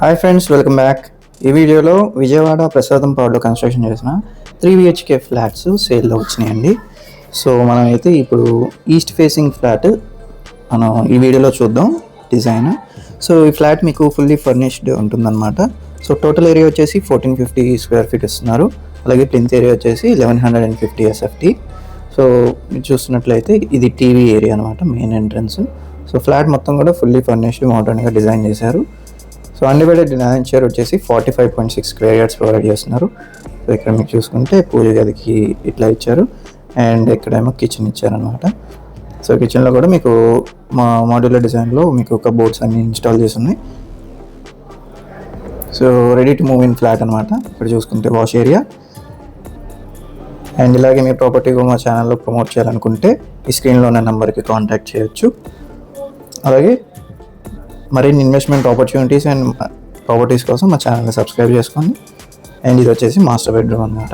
Hi friends, welcome back. ఈ వీడియోలో విజయవాడ ప్రసాదం పాడులో కన్స్ట్రక్షన్ చేసిన 3 BHK ఫ్లాట్స్ సేల్లో వచ్చినాయండి. సో మనం అయితే ఇప్పుడు ఈస్ట్ ఫేసింగ్ ఫ్లాట్ మనం ఈ వీడియోలో చూద్దాం డిజైన్. సో ఈ ఫ్లాట్ మీకు ఫుల్లీ ఫర్నిష్డ్ ఉంటుందన్నమాట. సో టోటల్ ఏరియా వచ్చేసి 1450 స్క్వేర్ ఫీట్ ఇస్తున్నారు. అలాగే ప్లింత్ ఏరియా వచ్చేసి 1150 SFT. సో మీరు చూస్తున్నట్లయితే ఇది టీవీ ఏరియా అనమాట, మెయిన్ ఎంట్రన్స్. సో ఫ్లాట్ మొత్తం కూడా ఫుల్లీ ఫర్నిష్డ్ మోడర్న్గా డిజైన్ చేశారు. సో అన్డివైడెడ్ ల్యాండ్ షేర్ వచ్చేసి 45.6 స్క్వేర్ యార్డ్స్ ప్రొవైడ్ చేస్తున్నారు. సో ఇక్కడ మీకు చూసుకుంటే పూజ గదికి ఇట్లా ఇచ్చారు, అండ్ ఇక్కడేమో కిచెన్ ఇచ్చారనమాట. సో కిచెన్లో కూడా మీకు మా మాడ్యులర్ డిజైన్లో మీకు కబోర్డ్స్ అన్ని ఇన్స్టాల్ చేసి ఉన్నాయి. So ready to move in flat అనమాట. ఇక్కడ చూసుకుంటే వాష్ ఏరియా. అండ్ ఇలాగే మీ ప్రాపర్టీ మా ఛానల్లో ప్రమోట్ చేయాలనుకుంటే ఈ స్క్రీన్లో ఉన్న నెంబర్కి కాంటాక్ట్ చేయొచ్చు. అలాగే మరిన్ని ఇన్వెస్ట్మెంట్ ఆపర్చునిటీస్ అండ్ ప్రాపర్టీస్ కోసం మా ఛానల్ని సబ్స్క్రైబ్ చేసుకోండి. అండ్ ఇది వచ్చేసి మాస్టర్ బెడ్రూమ్ అనమాట.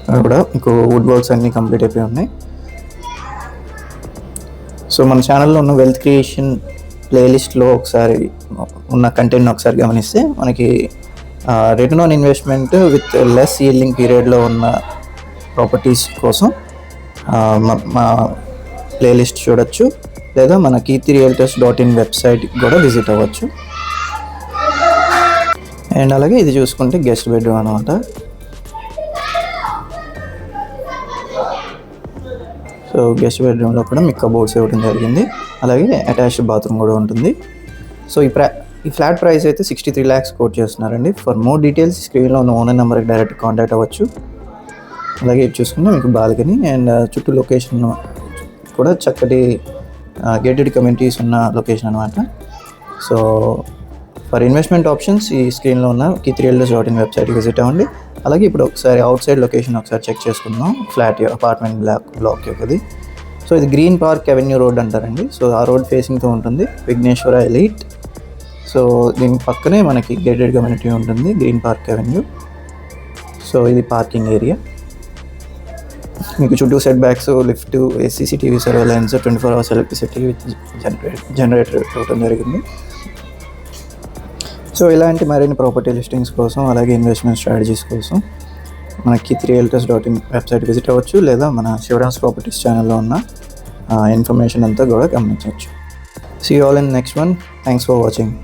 ఇక్కడ కూడా మీకు వుడ్ వర్క్స్ అన్నీ కంప్లీట్ అయిపోయి ఉన్నాయి. సో మన ఛానల్లో ఉన్న వెల్త్ క్రియేషన్ ప్లేలిస్ట్లో ఒకసారి ఉన్న కంటెంట్ని ఒకసారి గమనిస్తే మనకి return on investment with less yielding పీరియడ్లో ఉన్న ప్రాపర్టీస్ కోసం మా ప్లేలిస్ట్ చూడొచ్చు, లేదా మన keerthirealtors.in వెబ్సైట్కి కూడా విజిట్ అవ్వచ్చు. అండ్ అలాగే ఇది చూసుకుంటే గెస్ట్ బెడ్రూమ్ అనమాట. సో గెస్ట్ బెడ్రూమ్లో కూడా మీకు కబోర్డ్స్ ఇవ్వడం జరిగింది. అలాగే అటాచ్డ్ బాత్రూమ్ కూడా ఉంటుంది. సో ఈ ఫ్లాట్ ప్రైస్ అయితే 63 lakhs కోట్ చేస్తున్నారండి. ఫర్ మోర్ డీటెయిల్స్ స్క్రీన్లో ఉన్న ఓనర్ నెంబర్కి డైరెక్ట్ కాంటాక్ట్ అవ్వచ్చు. అలాగే ఇది చూసుకుంటే మీకు బాల్కనీ అండ్ చుట్టూ లొకేషన్ కూడా చక్కటి గేటెడ్ కమ్యూనిటీస్ ఉన్న లొకేషన్ అనమాట. సో ఫర్ ఇన్వెస్ట్మెంట్ ఆప్షన్స్ ఈ స్క్రీన్లో ఉన్న keerthirealtors.in వెబ్సైట్కి విజిట్ అవ్వండి. అలాగే ఇప్పుడు ఒకసారి అవుట్ సైడ్ లొకేషన్ ఒకసారి చెక్ చేసుకుందాం. ఫ్లాట్ అపార్ట్మెంట్ బ్లాక్ యొక్కది. సో ఇది గ్రీన్ పార్క్ అవెన్యూ రోడ్ అంటారండి. సో ఆ రోడ్ ఫేసింగ్తో ఉంటుంది విఘ్నేశ్వర ఎలీట్. సో దీని పక్కనే మనకి గేటెడ్ కమ్యూనిటీ ఉంటుంది, గ్రీన్ పార్క్ అవెన్యూ. సో ఇది పార్కింగ్ ఏరియా. మీకు చుట్టూ setbacks, lift, CCTV surveillance, 24 hours electricity with generator ఇవ్వడం జరిగింది. సో ఇలాంటి మరిన్ని ప్రాపర్టీ లిస్టింగ్స్ కోసం అలాగే ఇన్వెస్ట్మెంట్ స్ట్రాటజీస్ కోసం మన keerthirealtors.in వెబ్సైట్ విజిట్ అవ్వచ్చు, లేదా మన శివరాజ్ ప్రాపర్టీస్ ఛానల్లో ఉన్న ఇన్ఫర్మేషన్ అంతా కూడా గమనించవచ్చు. See you all in next one. Thanks for watching.